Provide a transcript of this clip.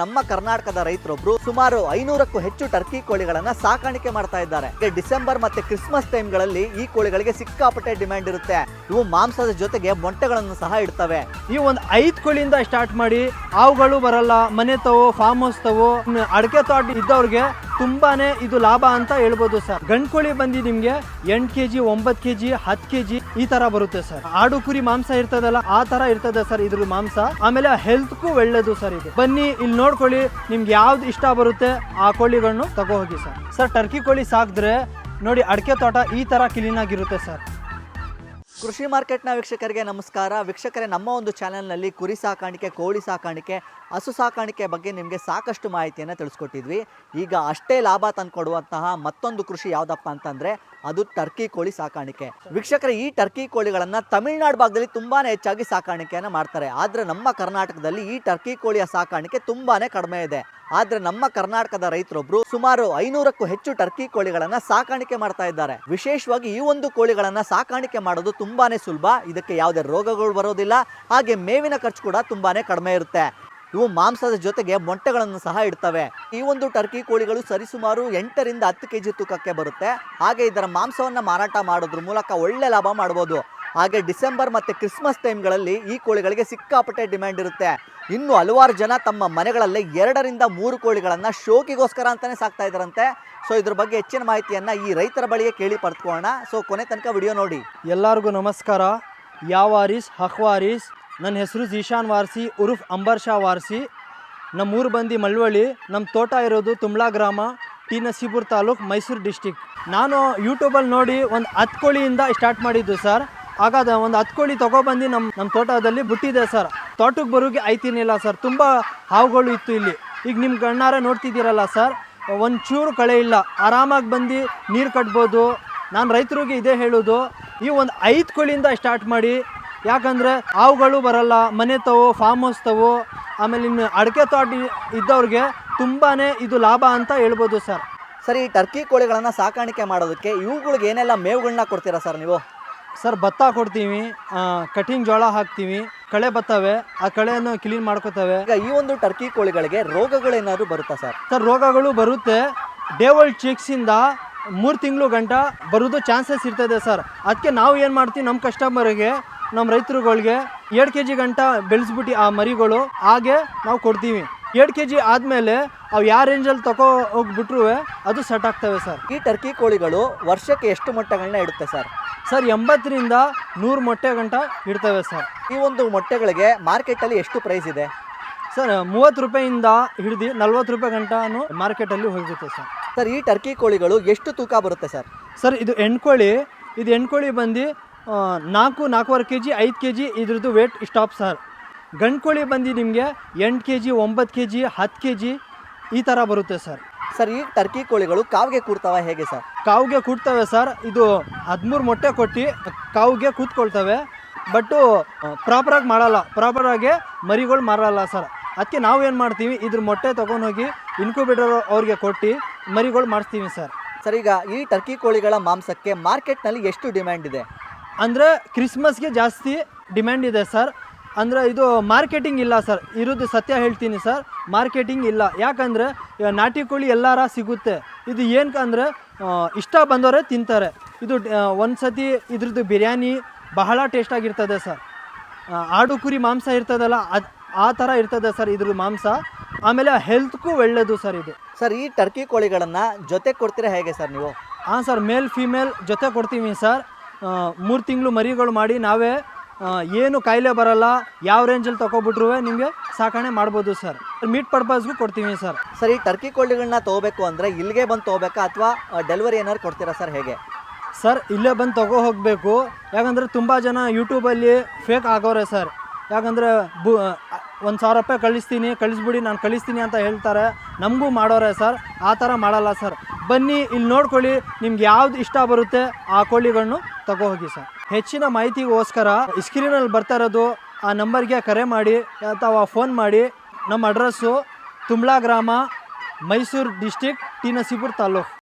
ನಮ್ಮ ಕರ್ನಾಟಕದ ರೈತರೊಬ್ರು ಸುಮಾರು 500ಕ್ಕೂ ಹೆಚ್ಚು ಟರ್ಕಿ ಕೋಳಿಗಳನ್ನ ಸಾಕಾಣಿಕೆ ಮಾಡ್ತಾ ಇದ್ದಾರೆ. ಡಿಸೆಂಬರ್ ಮತ್ತೆ ಕ್ರಿಸ್ಮಸ್ ಟೈಮ್ಗಳಲ್ಲಿ ಈ ಕೋಳಿಗಳಿಗೆ ಸಿಕ್ಕಾಪಟ್ಟೆ ಡಿಮ್ಯಾಂಡ್ ಇರುತ್ತೆ. ಇವು ಮಾಂಸದ ಜೊತೆಗೆ ಮೊಟ್ಟೆಗಳನ್ನು ಸಹ ಇಡ್ತವೆ. ಈ ಒಂದು 5 ಕೋಳಿಯಿಂದ ಸ್ಟಾರ್ಟ್ ಮಾಡಿ ಹಾವುಗಳು ಬರಲ್ಲ, ಮನೆ ತವೋ ಫಾರ್ಮ್ ಹೌಸ್ ತವೋ ಅಡಕೆ ತೋಟ ಇದ್ದವ್ರಿಗೆ ತುಂಬಾನೇ ಇದು ಲಾಭ ಅಂತ ಹೇಳ್ಬೋದು ಸರ್. ಗಂಡು ಕೋಳಿ ಬಂದು ನಿಮ್ಗೆ 8 kg 9 kg 10 kg ಈ ತರ ಬರುತ್ತೆ ಸರ್. ಆಡು ಕುರಿ ಮಾಂಸ ಇರ್ತದಲ್ಲ ಆ ತರ ಇರ್ತದೆ ಸರ್ ಇದ್ರ ಮಾಂಸ. ಆಮೇಲೆ ಹೆಲ್ತ್ಗೂ ಒಳ್ಳೇದು ಸರ್ ಇದು. ಬನ್ನಿ ಇಲ್ಲಿ ನೋಡ್ಕೊಳ್ಳಿ, ನಿಮ್ಗೆ ಯಾವ್ದು ಇಷ್ಟ ಬರುತ್ತೆ ಆ ಕೋಳಿಗಳನ್ನು ತಗೋ ಹೋಗಿ ಸರ್. ಸರ್ ಟರ್ಕಿ ಕೋಳಿ ಸಾಕಿದ್ರೆ ನೋಡಿ ಅಡಕೆ ತೋಟ ಈ ತರ ಕ್ಲೀನ್ ಆಗಿರುತ್ತೆ ಸರ್. ಕೃಷಿ ಮಾರ್ಕೆಟ್ನ ವೀಕ್ಷಕರಿಗೆ ನಮಸ್ಕಾರ. ವೀಕ್ಷಕರೇ, ನಮ್ಮ ಒಂದು ಚಾನೆಲ್ನಲ್ಲಿ ಕುರಿ ಸಾಕಾಣಿಕೆ, ಕೋಳಿ ಸಾಕಾಣಿಕೆ, ಹಸು ಸಾಕಾಣಿಕೆ ಬಗ್ಗೆ ನಿಮಗೆ ಸಾಕಷ್ಟು ಮಾಹಿತಿಯನ್ನು ತಿಳಿಸ್ಕೊಟ್ಟಿದ್ವಿ. ಈಗ ಅಷ್ಟೇ ಲಾಭ ತಂದುಕೊಡುವಂತಹ ಮತ್ತೊಂದು ಕೃಷಿ ಯಾವುದಪ್ಪ ಅಂತಂದರೆ ಅದು ಟರ್ಕಿ ಕೋಳಿ ಸಾಕಾಣಿಕೆ. ವೀಕ್ಷಕರೇ, ಈ ಟರ್ಕಿ ಕೋಳಿಗಳನ್ನು ತಮಿಳುನಾಡು ಭಾಗದಲ್ಲಿ ತುಂಬಾ ಹೆಚ್ಚಾಗಿ ಸಾಕಾಣಿಕೆಯನ್ನು ಮಾಡ್ತಾರೆ. ಆದರೆ ನಮ್ಮ ಕರ್ನಾಟಕದಲ್ಲಿ ಈ ಟರ್ಕಿ ಕೋಳಿಯ ಸಾಕಾಣಿಕೆ ತುಂಬಾ ಕಡಿಮೆ ಇದೆ. ಆದರೆ ನಮ್ಮ ಕರ್ನಾಟಕದ ರೈತರೊಬ್ರು ಸುಮಾರು 500ಕ್ಕೂ ಹೆಚ್ಚು ಟರ್ಕಿ ಕೋಳಿಗಳನ್ನ ಸಾಕಾಣಿಕೆ ಮಾಡ್ತಾ ಇದ್ದಾರೆ. ವಿಶೇಷವಾಗಿ ಈ ಒಂದು ಕೋಳಿಗಳನ್ನ ಸಾಕಾಣಿಕೆ ಮಾಡೋದು ತುಂಬಾನೇ ಸುಲಭ. ಇದಕ್ಕೆ ಯಾವುದೇ ರೋಗಗಳು ಬರೋದಿಲ್ಲ. ಹಾಗೆ ಮೇವಿನ ಖರ್ಚು ಕೂಡ ತುಂಬಾನೇ ಕಡಿಮೆ ಇರುತ್ತೆ. ಇವು ಮಾಂಸದ ಜೊತೆಗೆ ಮೊಟ್ಟೆಗಳನ್ನು ಸಹ ಇಡ್ತವೆ. ಈ ಒಂದು ಟರ್ಕಿ ಕೋಳಿಗಳು ಸರಿಸುಮಾರು 8 ರಿಂದ 10 kg ತೂಕಕ್ಕೆ ಬರುತ್ತೆ. ಹಾಗೆ ಇದರ ಮಾಂಸವನ್ನು ಮಾರಾಟ ಮಾಡೋದ್ರ ಮೂಲಕ ಒಳ್ಳೆ ಲಾಭ ಮಾಡ್ಬೋದು. ಹಾಗೆ ಡಿಸೆಂಬರ್ ಮತ್ತು ಕ್ರಿಸ್ಮಸ್ ಟೈಮ್ಗಳಲ್ಲಿ ಈ ಕೋಳಿಗಳಿಗೆ ಸಿಕ್ಕಾಪಟ್ಟೆ ಡಿಮ್ಯಾಂಡ್ ಇರುತ್ತೆ. ಇನ್ನು ಹಲವಾರು ಜನ ತಮ್ಮ ಮನೆಗಳಲ್ಲೇ 2 ರಿಂದ 3 ಕೋಳಿಗಳನ್ನು ಶೋಕಿಗೋಸ್ಕರ ಅಂತಲೇ ಸಾಕ್ತಾ ಇದ್ದಾರಂತೆ. ಸೊ ಇದ್ರ ಬಗ್ಗೆ ಹೆಚ್ಚಿನ ಮಾಹಿತಿಯನ್ನು ಈ ರೈತರ ಬಳಿಗೆ ಕೇಳಿ ಪಡೆದುಕೊಳ್ಳೋಣ. ಸೊ ಕೊನೆ ತನಕ ವಿಡಿಯೋ ನೋಡಿ. ಎಲ್ಲರಿಗೂ ನಮಸ್ಕಾರ. ಯಾವಾರಿಸ್ ಹಖ್ವಾರಿಸ್. ನನ್ನ ಹೆಸರು ಜೀಶಾನ್ ವಾರ್ಸಿ ಉರುಫ್ ಅಂಬರ್ ಶಾ ವಾರ್ಸಿ. ನಮ್ಮೂರು ಬಂದು ಮಳವಳ್ಳಿ. ನಮ್ಮ ತೋಟ ಇರೋದು ತುಮ್ಲಾ ಗ್ರಾಮ, ಟಿ ನಸೀಪುರ ತಾಲೂಕು, ಮೈಸೂರು ಡಿಸ್ಟಿಕ್. ನಾನು ಯೂಟ್ಯೂಬಲ್ಲಿ ನೋಡಿ ಒಂದು 10 ಕೋಳಿಯಿಂದ ಸ್ಟಾರ್ಟ್ ಮಾಡಿದ್ದು ಸರ್. ಆಗ ಒಂದು 10 ಕೋಳಿ ತೊಗೊಬಂದು ನಮ್ಮ ತೋಟದಲ್ಲಿ ಬಿಟ್ಟಿದೆ ಸರ್. ತೋಟಕ್ಕೆ ಬರೋಕ್ಕೆ ಆಯ್ತಿನಿಲ್ಲ ಸರ್. ತುಂಬ ಹಾವುಗಳು ಇತ್ತು ಇಲ್ಲಿ. ಈಗ ನಿಮ್ಮ ಗಣ್ಣಾರೆ ನೋಡ್ತಿದ್ದೀರಲ್ಲ ಸರ್, ಒಂಚೂರು ಕಳೆ ಇಲ್ಲ. ಆರಾಮಾಗಿ ಬಂದು ನೀರು ಕಟ್ಬೋದು. ನಾನು ರೈತರಿಗೆ ಇದೇ ಹೇಳೋದು, ಈ ಒಂದು 5 ಕೋಳಿಯಿಂದ ಸ್ಟಾರ್ಟ್ ಮಾಡಿ. ಯಾಕಂದರೆ ಹಾವುಗಳು ಬರಲ್ಲ, ಮನೆ ತವೋ ಫಾರ್ಮ್ ಹೌಸ್ ತವೋ ಆಮೇಲೆ ಇನ್ನು ಅಡಕೆ ತೋಟ ಇದ್ದವ್ರಿಗೆ ತುಂಬಾ ಇದು ಲಾಭ ಅಂತ ಹೇಳ್ಬೋದು ಸರ್. ಸರಿ, ಈ ಟರ್ಕಿ ಕೋಳಿಗಳನ್ನು ಸಾಕಾಣಿಕೆ ಮಾಡೋದಕ್ಕೆ ಇವುಗಳಿಗೆ ಏನೆಲ್ಲ ಮೇವುಗಳನ್ನ ಕೊಡ್ತೀರಾ ಸರ್ ನೀವು? ಸರ್ ಭತ್ತ ಕೊಡ್ತೀವಿ, ಕಟಿಂಗ್ ಜೋಳ ಹಾಕ್ತೀವಿ, ಕಳೆ ಬರ್ತವೆ, ಆ ಕಳೆಯನ್ನು ಕ್ಲೀನ್ ಮಾಡ್ಕೋತವೆ. ಈಗ ಈ ಒಂದು ಟರ್ಕಿ ಕೋಳಿಗಳಿಗೆ ರೋಗಗಳೇನಾದ್ರು ಬರುತ್ತಾ ಸರ್? ಸರ್ ರೋಗಗಳು ಬರುತ್ತೆ. ಡೇವಲ್ ಚಿಕ್ಸಿಂದ 3 ತಿಂಗಳು ಗಂಟ ಬರೋದು ಚಾನ್ಸಸ್ ಇರ್ತದೆ ಸರ್. ಅದಕ್ಕೆ ನಾವು ಏನು ಮಾಡ್ತೀವಿ, ನಮ್ಮ ಕಸ್ಟಮರ್ಗೆ, ನಮ್ಮ ರೈತರುಗಳಿಗೆ 2 kg ಗಂಟ ಬೆಳೆಸ್ಬಿಟ್ಟು ಆ ಮರಿಗಳು ಹಾಗೆ ನಾವು ಕೊಡ್ತೀವಿ. 2 kg ಆದಮೇಲೆ ಅವು ಯಾವ ರೇಂಜಲ್ಲಿ ತಗೋ ಹೋಗ್ಬಿಟ್ರು ಅದು ಸೆಟ್ ಆಗ್ತವೆ ಸರ್. ಈ ಟರ್ಕಿ ಕೋಳಿಗಳು ವರ್ಷಕ್ಕೆ ಎಷ್ಟು ಮೊಟ್ಟೆಗಳನ್ನ ಇಡುತ್ತೆ ಸರ್? ಸರ್ 80 ರಿಂದ 100 ಮೊಟ್ಟೆ ಗಂಟ ಇಡ್ತವೆ ಸರ್. ಈ ಒಂದು ಮೊಟ್ಟೆಗಳಿಗೆ ಮಾರ್ಕೆಟಲ್ಲಿ ಎಷ್ಟು ಪ್ರೈಸ್ ಇದೆ ಸರ್? 30 ರೂಪಾಯಿಂದ ಹಿಡಿದು 40 ರೂಪಾಯಿ ಗಂಟನೂ ಮಾರ್ಕೆಟಲ್ಲಿ ಹೋಗುತ್ತೆ ಸರ್. ಸರ್, ಈ ಟರ್ಕಿ ಕೋಳಿಗಳು ಎಷ್ಟು ತೂಕ ಬರುತ್ತೆ ಸರ್? ಸರ್ ಇದು ಹೆಣ್ಕೋಳಿ. ಇದು ಹೆಣ್ಕೋಳಿ ಬಂದು 4-4.25 kg 5 kg ಇದ್ರದ್ದು ವೇಟ್ ಸ್ಟಾಪ್ ಸರ್. ಗಂಡು ಕೋಳಿ ಬಂದು ನಿಮಗೆ 8 kg 9 kg 10 kg ಈ ಥರ ಬರುತ್ತೆ ಸರ್. ಸರ್, ಈ ಟರ್ಕಿ ಕೋಳಿಗಳು ಕಾವಿಗೆ ಕೂಡ್ತವೆ ಹೇಗೆ ಸರ್? ಕಾವಿಗೆ ಕೂಡ್ತವೆ ಸರ್. ಇದು 13 ಮೊಟ್ಟೆ ಕೊಟ್ಟು ಕಾವಿಗೆ ಕೂತ್ಕೊಳ್ತವೆ. ಬಟ್ಟು ಪ್ರಾಪರಾಗಿ ಮಾಡಲ್ಲ, ಪ್ರಾಪರಾಗಿ ಮರಿಗಳು ಮಾರಲ್ಲ ಸರ್. ಅದಕ್ಕೆ ನಾವು ಏನು ಮಾಡ್ತೀವಿ, ಇದ್ರ ಮೊಟ್ಟೆ ತೊಗೊಂಡೋಗಿ ಇನ್ಕ್ಯುಬೇಟರ್ ಅವ್ರಿಗೆ ಕೊಟ್ಟು ಮರಿಗಳು ಮಾಡಿಸ್ತೀವಿ ಸರ್. ಸರ್, ಈಗ ಈ ಟರ್ಕಿ ಕೋಳಿಗಳ ಮಾಂಸಕ್ಕೆ ಮಾರ್ಕೆಟ್ನಲ್ಲಿ ಎಷ್ಟು ಡಿಮ್ಯಾಂಡ್ ಇದೆ? ಅಂದರೆ ಕ್ರಿಸ್ಮಸ್ಗೆ ಜಾಸ್ತಿ ಡಿಮ್ಯಾಂಡ್ ಇದೆ ಸರ್. ಅಂದರೆ ಇದು ಮಾರ್ಕೆಟಿಂಗ್ ಇಲ್ಲ ಸರ್. ಇರೋದು ಸತ್ಯ ಹೇಳ್ತೀನಿ ಸರ್, ಮಾರ್ಕೆಟಿಂಗ್ ಇಲ್ಲ. ಯಾಕಂದರೆ ನಾಟಿ ಕೋಳಿ ಎಲ್ಲಾರ ಸಿಗುತ್ತೆ. ಇದು ಏನಕ್ಕಂದರೆ ಇಷ್ಟ ಬಂದವರೇ ತಿಂತಾರೆ. ಇದು ಒಂದು ಸತಿ ಇದ್ರದ್ದು ಬಿರಿಯಾನಿ ಬಹಳ ಟೇಸ್ಟಾಗಿರ್ತದೆ ಸರ್. ಆಡು ಕುರಿ ಮಾಂಸ ಇರ್ತದಲ್ಲ ಅದು ಆ ಥರ ಇರ್ತದೆ ಸರ್ ಇದ್ರ ಮಾಂಸ. ಆಮೇಲೆ ಹೆಲ್ತ್ಗೂ ಒಳ್ಳೆಯದು ಸರ್ ಇದು. ಸರ್, ಈ ಟರ್ಕಿ ಕೋಳಿಗಳನ್ನು ಜೊತೆ ಕೊಡ್ತೀರಾ ಹೇಗೆ ಸರ್ ನೀವು? ಹಾಂ ಸರ್, ಮೇಲ್ ಫೀಮೇಲ್ ಜೊತೆ ಕೊಡ್ತೀವಿ ಸರ್. 3 ತಿಂಗಳು ಮರಿಗಳು ಮಾಡಿ ನಾವೇ, ಏನು ಕಾಯಿಲೆ ಬರಲ್ಲ, ಯಾವ ರೇಂಜಲ್ಲಿ ತೊಗೊಬಿಟ್ರು ನಿಮಗೆ ಸಾಕಣೆ ಮಾಡ್ಬೋದು ಸರ್. ಮೀಟ್ ಪರ್ಪಸ್ಗೂ ಕೊಡ್ತೀವಿ ಸರ್. ಸರ್, ಈ ಟರ್ಕಿ ಕೋಳಿಗಳನ್ನ ತೊಗೋಬೇಕು ಅಂದರೆ ಇಲ್ಲಿಗೆ ಬಂದು ತೊಗೋಬೇಕಾ ಅಥವಾ ಡೆಲಿವರಿ ಏನಾದ್ರು ಕೊಡ್ತೀರಾ ಸರ್, ಹೇಗೆ? ಸರ್, ಇಲ್ಲೇ ಬಂದು ತಗೋ ಹೋಗಬೇಕು. ಯಾಕಂದರೆ ತುಂಬ ಜನ ಯೂಟ್ಯೂಬಲ್ಲಿ ಫೇಕ್ ಆಗೋರೆ ಸರ್. ಯಾಕಂದರೆ 1,000 ರೂಪಾಯಿ ಕಳಿಸ್ಬಿಡಿ ನಾನು ಕಳಿಸ್ತೀನಿ ಅಂತ ಹೇಳ್ತಾರೆ. ನಮಗೂ ಮಾಡೋರೆ ಸರ್. ಆ ಥರ ಮಾಡಲ್ಲ ಸರ್. ಬನ್ನಿ ಇಲ್ಲಿ ನೋಡ್ಕೊಳ್ಳಿ, ನಿಮ್ಗೆ ಯಾವ್ದು ಇಷ್ಟ ಬರುತ್ತೆ ಆ ಕೋಳಿಗಳನ್ನು ತಗೋ ಹೋಗಿ ಸರ್. ಹೆಚ್ಚಿನ ಮಾಹಿತಿಗೋಸ್ಕರ ಸ್ಕ್ರೀನಲ್ಲಿ ಬರ್ತಾ ಇರೋದು ಆ ನಂಬರ್ಗೆ ಕರೆ ಮಾಡಿ ಅಥವಾ ಫೋನ್ ಮಾಡಿ. ನಮ್ಮ ಅಡ್ರೆಸ್ಸು ತುಮ್ಲಾ ಗ್ರಾಮ, ಮೈಸೂರು ಡಿಸ್ಟಿಕ್, ಟಿ ನಸೀಪುರ ತಾಲೂಕು.